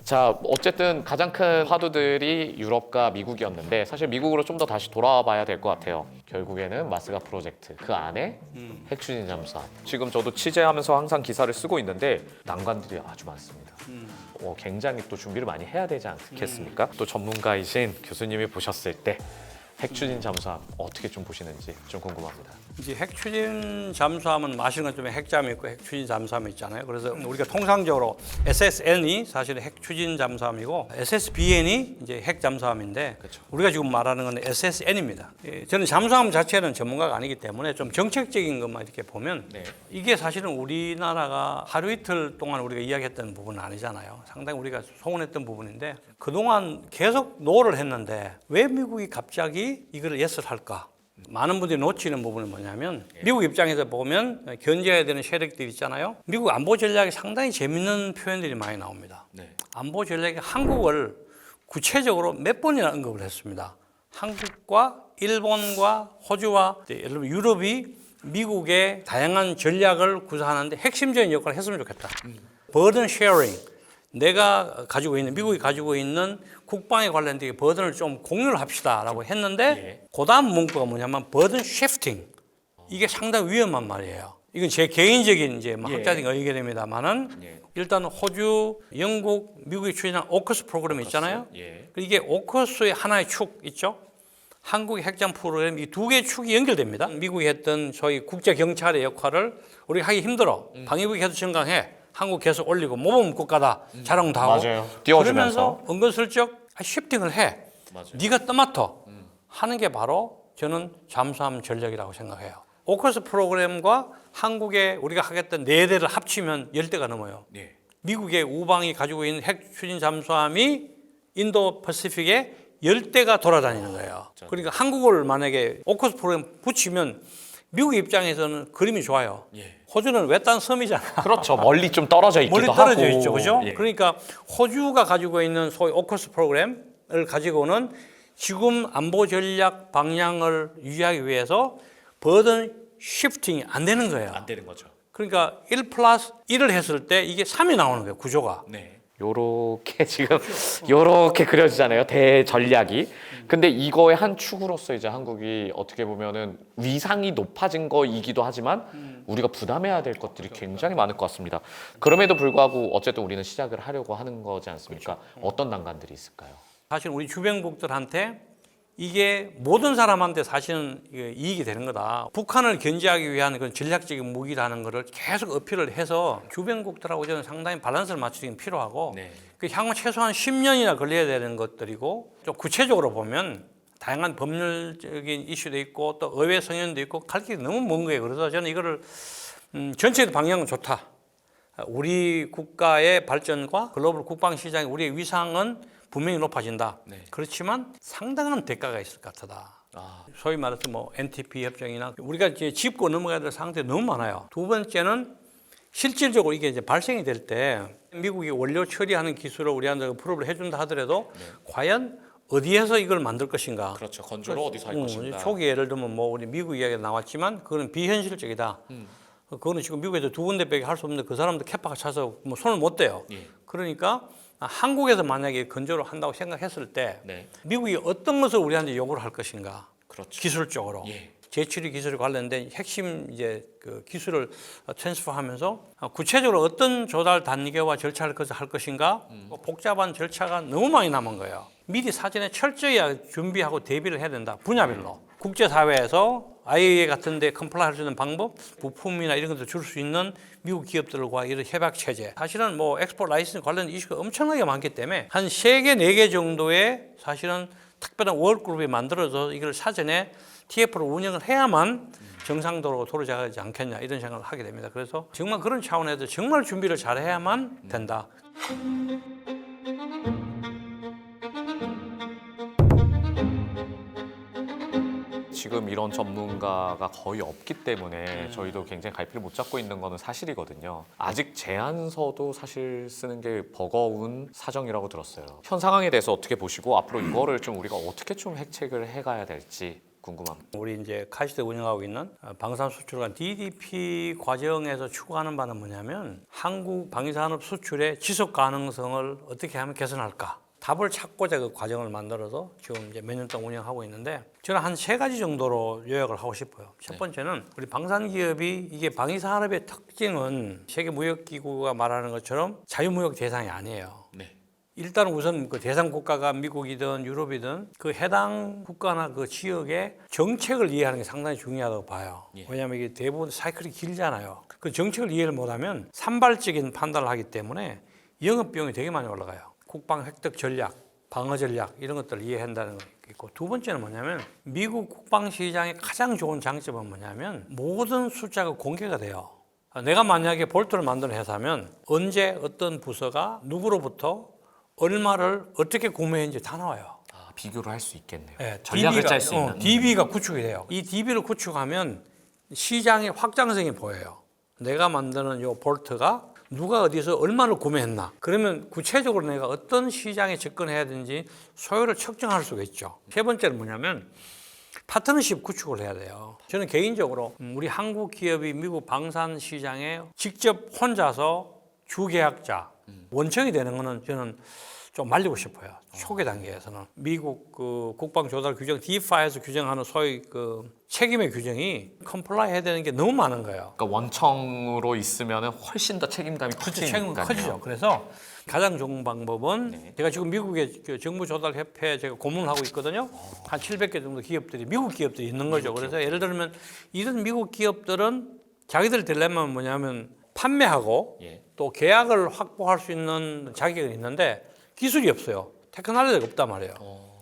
자, 어쨌든 가장 큰 화두들이 유럽과 미국이었는데 사실 미국으로 좀 더 다시 돌아와 봐야 될 것 같아요. 결국에는 마스가 프로젝트 그 안에 핵추진 잠수함. 지금 저도 취재하면서 항상 기사를 쓰고 있는데 난관들이 아주 많습니다. 굉장히 또 준비를 많이 해야 되지 않겠습니까? 또 전문가이신 교수님이 보셨을 때 핵추진 잠수함 어떻게 좀 보시는지 좀 궁금합니다. 이제 핵추진 잠수함은 마시는 것좀 핵잠이 있고 핵추진 잠수함이 있잖아요. 그래서 우리가 통상적으로 SSN이 사실은 핵추진 잠수함이고 SSBN이 이제 핵 잠수함인데 그렇죠. 우리가 지금 말하는 건 SSN입니다. 저는 잠수함 자체는 전문가가 아니기 때문에 좀 정책적인 것만 이렇게 보면 네. 이게 사실은 우리나라가 하루 이틀 동안 우리가 이야기했던 부분은 아니잖아요. 상당히 우리가 소원했던 부분인데 그동안 계속 노를 했는데 왜 미국이 갑자기 이걸 예스를 할까? 많은 분들이 놓치는 부분은 뭐냐면 미국 입장에서 보면 견제해야 되는 세력들이 있잖아요. 미국 안보 전략에 상당히 재밌는 표현들이 많이 나옵니다. 네. 안보 전략에 한국을 구체적으로 몇 번이나 언급을 했습니다. 한국과 일본과 호주와 유럽이 미국의 다양한 전략을 구사하는데 핵심적인 역할을 했으면 좋겠다. 버든 쉐어링. 내가 가지고 있는 미국이 가지고 있는 국방에 관련된 버든을 좀 공유를 합시다라고 했는데 그다음 문구가 뭐냐면 버든 쉬프팅. 이게 상당히 위험한 말이에요. 이건 제 개인적인 이제 학자적인 의견입니다만은 일단 호주, 영국, 미국이 추진한 오커스 프로그램 있잖아요. 이게 오커스의 하나의 축 있죠. 한국의 핵잠 프로그램 이 두 개의 축이 연결됩니다. 미국이 했던 저희 국제 경찰의 역할을 우리가 하기 힘들어. 방위국이 계속 증강해. 한국 계속 올리고 모범 국가다 자랑도 하고 맞아요. 띄워주면서 그러면서 은근슬쩍 쉬프팅을 해. 맞아요. 네가 떠맡아 하는 게 바로 저는 잠수함 전략이라고 생각해요. 오커스 프로그램과 한국의 우리가 하겠다는 4대를 합치면 10대가 넘어요. 네. 미국의 우방이 가지고 있는 핵 추진 잠수함이 인도 퍼시픽에 10대가 돌아다니는 거예요. 그러니까 한국을 만약에 오커스 프로그램 붙이면 미국 입장에서는 그림이 좋아요. 호주는 외딴 섬이잖아. 그렇죠. 멀리 좀 떨어져 있기도 멀리 떨어져 하고. 있죠, 그죠? 그러니까 호주가 가지고 있는 소위 오커스 프로그램을 가지고는 지금 안보 전략 방향을 유지하기 위해서 버든 쉬프팅이 안 되는 거예요. 안 되는 거죠. 그러니까 1 플러스 1을 했을 때 이게 3이 나오는 거예요, 구조가. 네. 요렇게 지금 요렇게 그려지잖아요. 대전략이. 근데 이거의 한 축으로서 이제 한국이 어떻게 보면은 위상이 높아진 거이기도 하지만 우리가 부담해야 될 것들이 굉장히 많을 것 같습니다. 그럼에도 불구하고 어쨌든 우리는 시작을 하려고 하는 거지 않습니까? 어떤 난관들이 있을까요? 사실 우리 주변국들한테 이게 모든 사람한테 사실은 이익이 되는 거다. 북한을 견제하기 위한 그런 전략적인 무기라는 것을 계속 어필을 해서 주변국들하고 저는 상당히 밸런스를 맞추기 필요하고 그 향후 최소한 10년이나 걸려야 되는 것들이고 좀 구체적으로 보면 다양한 법률적인 이슈도 있고 또 의회 성향도 있고 갈 길이 너무 먼 거예요. 그래서 저는 이거를 전체 방향은 좋다. 우리 국가의 발전과 글로벌 국방 시장의 우리의 위상은 분명히 높아진다. 그렇지만 상당한 대가가 있을 것 같다. 소위 말해서 뭐 NTP 협정이나 우리가 이제 짚고 넘어가야 될 상황들이 너무 많아요. 두 번째는 실질적으로 이게 이제 발생이 될 때 미국이 원료 처리하는 기술을 우리한테 프로브를 해준다 하더라도 과연 어디에서 이걸 만들 것인가? 그렇죠. 건조를 어디서 할 것인가? 초기 예를 들면 뭐 우리 미국 이야기가 나왔지만 그거는 비현실적이다. 그거는 지금 미국에서 두 군데밖에 할 수 없는데 그 사람도 캐파가 차서 뭐 손을 못 대요. 그러니까 한국에서 만약에 건조를 한다고 생각했을 때 미국이 어떤 것을 우리한테 요구를 할 것인가? 그렇죠. 기술적으로. 재처리 기술에 관련된 핵심 이제 그 기술을 트랜스퍼하면서 구체적으로 어떤 조달 단계와 절차를 할 것인가? 복잡한 절차가 너무 많이 남은 거예요. 미리 사전에 철저히 준비하고 대비를 해야 된다. 분야별로. 국제사회에서 IAEA 같은 데 컴플라이 할 수 있는 방법, 부품이나 이런 것들 줄 수 있는 미국 기업들과 이런 협약 체제. 사실은 뭐 엑스포트 라이센스 관련 이슈가 엄청나게 많기 때문에 한 3개, 4개 정도의 사실은 특별한 월그룹이 만들어서 이걸 사전에 TF로 운영을 해야만 정상도로 돌아가지 않겠냐 이런 생각을 하게 됩니다. 그래서 정말 그런 차원에서 정말 준비를 잘 해야만 된다. 지금 이런 전문가가 거의 없기 때문에 저희도 굉장히 갈피를 못 잡고 있는 거는 사실이거든요. 아직 제안서도 사실 쓰는 게 버거운 사정이라고 들었어요. 현 상황에 대해서 어떻게 보시고 앞으로 이거를 좀 우리가 어떻게 좀 핵책을 해가야 될지 궁금합니다. 우리 이제 카시드 운영하고 있는 방산 수출관 DDP 과정에서 추구하는 바는 뭐냐면 한국 방위산업 수출의 지속 가능성을 어떻게 하면 개선할까? 답을 찾고자 그 과정을 만들어서 지금 이제 몇 년 동안 운영하고 있는데 저는 한 3가지 정도로 요약을 하고 싶어요. 첫 번째는 우리 방산 기업이 이게 방위 산업의 특징은 세계 무역 기구가 말하는 것처럼 자유무역 대상이 아니에요. 네. 일단 우선 그 대상 국가가 미국이든 유럽이든 그 해당 국가나 그 지역의 정책을 이해하는 게 상당히 중요하다고 봐요. 왜냐하면 이게 대부분 사이클이 길잖아요. 그 정책을 이해를 못하면 산발적인 판단을 하기 때문에 영업 비용이 되게 많이 올라가요. 국방 획득 전략, 방어 전략 이런 것들을 이해한다는 거 있고, 두 번째는 뭐냐면 미국 국방 시장의 가장 좋은 장점은 뭐냐면 모든 숫자가 공개가 돼요. 내가 만약에 볼트를 만드는 회사면 언제 어떤 부서가 누구로부터 얼마를 어떻게 구매했는지 다 나와요. 아, 비교를 할 수 있겠네요. 네, 전략을 짤 수 있는. DB가 구축이 돼요. 이 DB를 구축하면 시장의 확장성이 보여요. 내가 만드는 요 볼트가 누가 어디서 얼마를 구매했나. 그러면 구체적으로 내가 어떤 시장에 접근해야 되는지 소요를 측정할 수가 있죠. 세 번째는 뭐냐면 파트너십 구축을 해야 돼요. 저는 개인적으로 우리 한국 기업이 미국 방산 시장에 직접 혼자서 주계약자, 원청이 되는 거는 저는 좀 말리고 싶어요. 초기 단계에서는 미국 그 국방 조달 규정 D5에서 규정하는 소위 그 책임의 규정이 컴플라이 해야 되는 게 너무 많은 거예요. 그러니까 원청으로 있으면 훨씬 더 책임감이 책임은 커지니까요. 커지죠. 그래서 가장 좋은 방법은 제가 지금 미국의 그 정부 조달 협회에 제가 고문을 하고 있거든요. 한 700개 정도 기업들이 미국 기업들이 있는 거죠. 그래서 예를 들면 이런 미국 기업들은 자기들 딜레마는 뭐냐면 판매하고 또 계약을 확보할 수 있는 자격은 있는데 기술이 없어요. 테크놀로지가 없단 말이에요.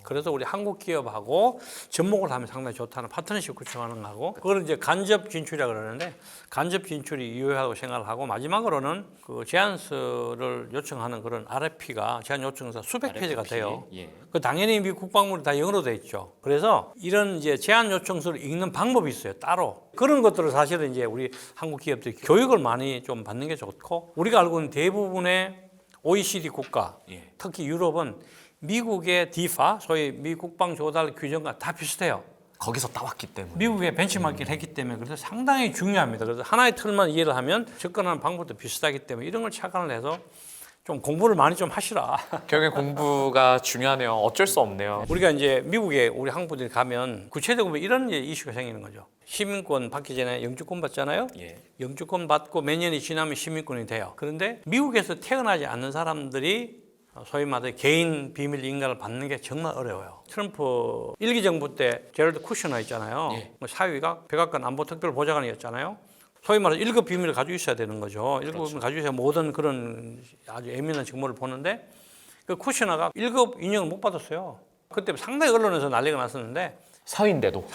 그래서 우리 한국 기업하고 접목을 하면 상당히 좋다는 파트너십 구축하는 거하고, 그걸 이제 간접 진출이라고 그러는데 간접 진출이 유효하다고 생각을 하고, 마지막으로는 그 제안서를 요청하는 그런 RFP가 제안 요청서 수백 페이지가 돼요. 그 당연히 미국 국방부는 다 영어로 돼 있죠. 그래서 이런 이제 제안 요청서를 읽는 방법이 있어요. 따로. 그런 것들을 사실은 이제 우리 한국 기업들이 교육을 많이 좀 받는 게 좋고, 우리가 알고 있는 대부분의 OECD 국가, 특히 유럽은 미국의 DIFA, 소위 미 국방 조달 규정과 다 비슷해요. 거기서 따왔기 때문에. 미국의 벤치마킹을 했기 때문에 그래서 상당히 중요합니다. 그래서 하나의 틀만 이해를 하면 접근하는 방법도 비슷하기 때문에 이런 걸 착안을 해서 좀 공부를 많이 좀 하시라. 결국에 공부가 중요하네요. 어쩔 수 없네요. 우리가 이제 미국에 우리 한국분들이 가면 구체적으로 이런 이슈가 생기는 거죠. 시민권 받기 전에 영주권 받잖아요. 영주권 받고 몇 년이 지나면 시민권이 돼요. 그런데 미국에서 태어나지 않는 사람들이 소위 말해 개인 비밀 인가를 받는 게 정말 어려워요. 트럼프 1기 정부 때 제럴드 쿠셔너 있잖아요. 사위가 백악관 안보특별보좌관이었잖아요. 소위 말해서 1급 비밀을 가지고 있어야 되는 거죠. 1급 비밀을 가지고 있어야 모든 그런 아주 예민한 직무를 보는데, 그 쿠셔너가 1급 인정을 못 받았어요. 그때 상당히 언론에서 난리가 났었는데, 사위인데도.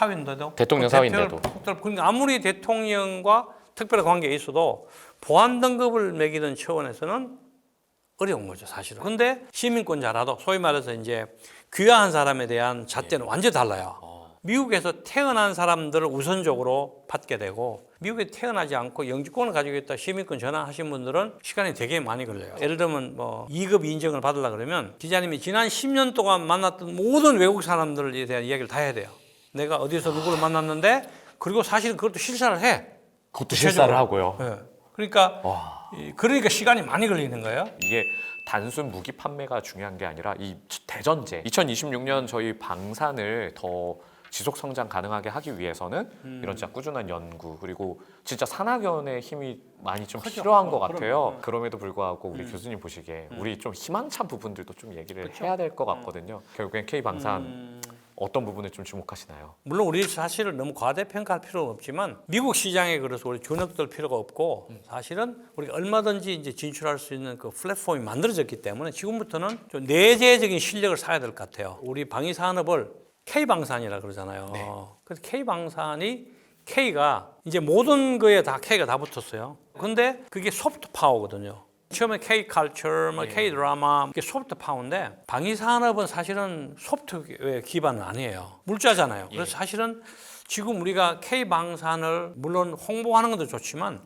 대통령 그 사위인데도. 그러니까 아무리 대통령과 특별한 관계에 있어도 보안 등급을 매기는 차원에서는 어려운 거죠, 사실은. 근데 시민권자라도 소위 말해서 이제 귀화한 사람에 대한 잣대는 완전히 달라요. 미국에서 태어난 사람들을 우선적으로 받게 되고, 미국에 태어나지 않고 영주권을 가지고 있다 시민권 전환하신 분들은 시간이 되게 많이 걸려요. 예를 들면 뭐 2급 인정을 받으려고 그러면 기자님이 지난 10년 동안 만났던 모든 외국 사람들에 대한 이야기를 다 해야 돼요. 내가 어디서 누구를 만났는데, 그리고 사실은 그것도 실사를 해. 그것도 실사를 하고요. 그러니까 시간이 많이 걸리는 거예요. 이게 단순 무기 판매가 중요한 게 아니라 이 대전제 2026년 저희 방산을 더 지속 성장 가능하게 하기 위해서는 이런 진짜 꾸준한 연구, 그리고 진짜 산학연의 힘이 많이 좀 필요한 것 같아요. 그럼에도 불구하고 우리 교수님 보시기에 우리 좀 희망찬 부분들도 좀 얘기를 해야 될 것 같거든요. 결국엔 K방산 어떤 부분에 좀 주목하시나요? 물론 우리 사실은 너무 과대평가할 필요는 없지만 미국 시장에 그래서 우리 주눅들 필요가 없고, 사실은 우리가 얼마든지 이제 진출할 수 있는 그 플랫폼이 만들어졌기 때문에 지금부터는 좀 내재적인 실력을 쌓아야 될 것 같아요. 우리 방위 산업을 K방산이라 그러잖아요. 그래서 K방산이 K가 이제 모든 거에 다 K가 다 붙었어요. 근데 그게 소프트 파워거든요. 처음에 K-컬처, K-드라마, 이게 소프트 파워인데 방위 산업은 사실은 소프트웨어 기반은 아니에요. 물자잖아요. 그래서 사실은 지금 우리가 K방산을 물론 홍보하는 것도 좋지만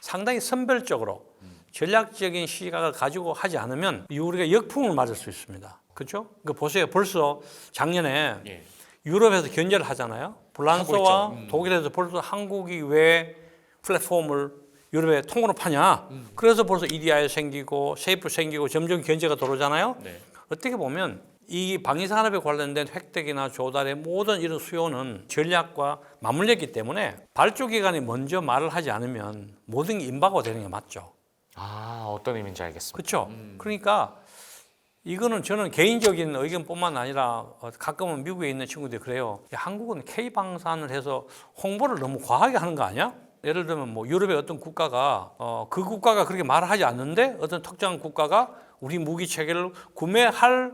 상당히 선별적으로 전략적인 시각을 가지고 하지 않으면 우리가 역풍을 맞을 수 있습니다. 그렇죠? 그 보세요. 벌써 작년에 유럽에서 견제를 하잖아요. 프랑스와 독일에서 벌써 한국이 왜 플랫폼을 유럽에 통으로 파냐. 그래서 벌써 EDI 생기고 세이프 생기고 점점 견제가 들어오잖아요. 네. 어떻게 보면 이 방위산업에 관련된 획득이나 조달의 모든 이런 수요는 전략과 맞물렸기 때문에 발주기관이 먼저 말을 하지 않으면 모든 게 임박으로 되는 게 맞죠. 아, 어떤 의미인지 알겠습니다. 그렇죠. 그러니까 이거는 저는 개인적인 의견뿐만 아니라 가끔은 미국에 있는 친구들이 그래요. 야, 한국은 K방산을 해서 홍보를 너무 과하게 하는 거 아니야? 예를 들면 뭐 유럽의 어떤 국가가 그 국가가 그렇게 말을 하지 않는데 어떤 특정한 국가가 우리 무기 체계를 구매하려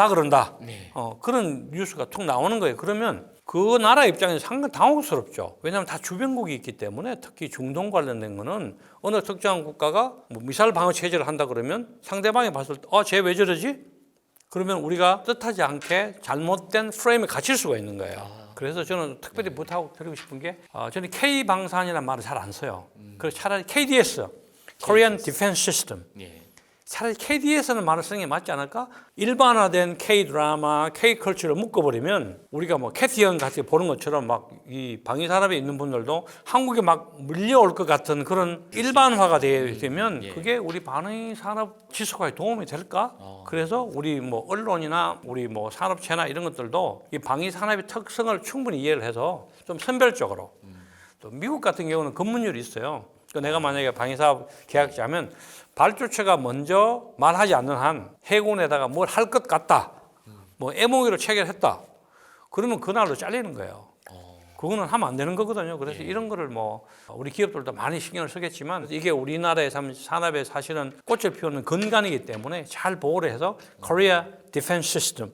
그런다. 네. 그런 뉴스가 툭 나오는 거예요. 그러면 그 나라 입장에서 상당히 당혹스럽죠. 왜냐하면 다 주변국이 있기 때문에 특히 중동 관련된 거는 어느 특정한 국가가 뭐 미사일 방어 체제를 한다 그러면 상대방이 봤을 때 쟤 왜 저러지? 그러면 우리가 뜻하지 않게 잘못된 프레임에 갇힐 수가 있는 거예요. 그래서 저는 특별히 부탁 드리고 싶은 게 저는 K방산이라는 말을 잘 안 써요. 그래서 차라리 KDS, Korean Defense System. 예. 차라리 KDS는 말을 쓰는 게 맞지 않을까? 일반화된 K-드라마, K-컬처를 묶어버리면 우리가 뭐 캐티언 같이 보는 것처럼 막 이 방위산업에 있는 분들도 한국에 막 밀려올 것 같은 그런 일반화가 되면 그게 우리 방위산업 지속화에 도움이 될까? 그래서 우리 뭐 언론이나 우리 뭐 산업체나 이런 것들도 이 방위산업의 특성을 충분히 이해를 해서 좀 선별적으로 또 미국 같은 경우는 근무율이 있어요. 그러니까 내가 만약에 방위사업 계약자면 발주처가 먼저 말하지 않는 한 해군에다가 뭘 할 것 같다. 뭐 MOU를 체결했다. 그러면 그날로 잘리는 거예요. 그거는 하면 안 되는 거거든요. 그래서 이런 거를 뭐 우리 기업들도 많이 신경을 쓰겠지만 이게 우리나라의 산업에 사실은 꽃을 피우는 근간이기 때문에 잘 보호를 해서 Korea Defense System,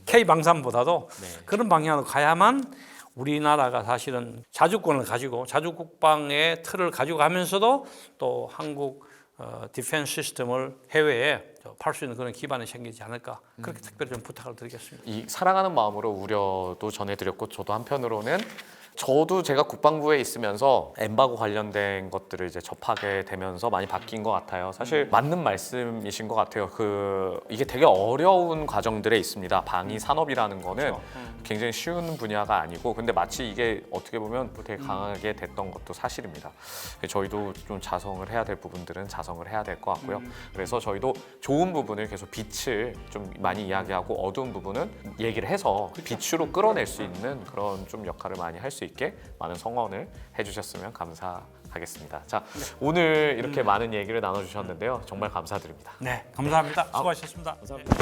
K방산보다도 그런 방향으로 가야만 우리나라가 사실은 자주권을 가지고 자주국방의 틀을 가지고 가면서도 또 한국 디펜스 시스템을 해외에 팔 수 있는 그런 기반이 생기지 않을까 그렇게 특별히 좀 부탁을 드리겠습니다. 이 사랑하는 마음으로 우려도 전해드렸고 저도 한편으로는 저도 제가 국방부에 있으면서 엠바고 관련된 것들을 이제 접하게 되면서 많이 바뀐 것 같아요. 사실 맞는 말씀이신 것 같아요. 이게 되게 어려운 과정들에 있습니다. 방위 산업이라는 거는 굉장히 쉬운 분야가 아니고, 근데 마치 이게 어떻게 보면 되게 강하게 됐던 것도 사실입니다. 저희도 좀 자성을 해야 될 부분들은 자성을 해야 될 것 같고요. 그래서 저희도 좋은 부분을 계속 빛을 좀 많이 이야기하고 어두운 부분은 얘기를 해서 빛으로 끌어낼 수 있는 그런 좀 역할을 많이 할 수 있게 많은 성원을 해주셨으면 감사하겠습니다. 자, 오늘 이렇게 많은 얘기를 나눠주셨는데요. 정말 감사드립니다. 네, 감사합니다. 수고하셨습니다. 감사합니다.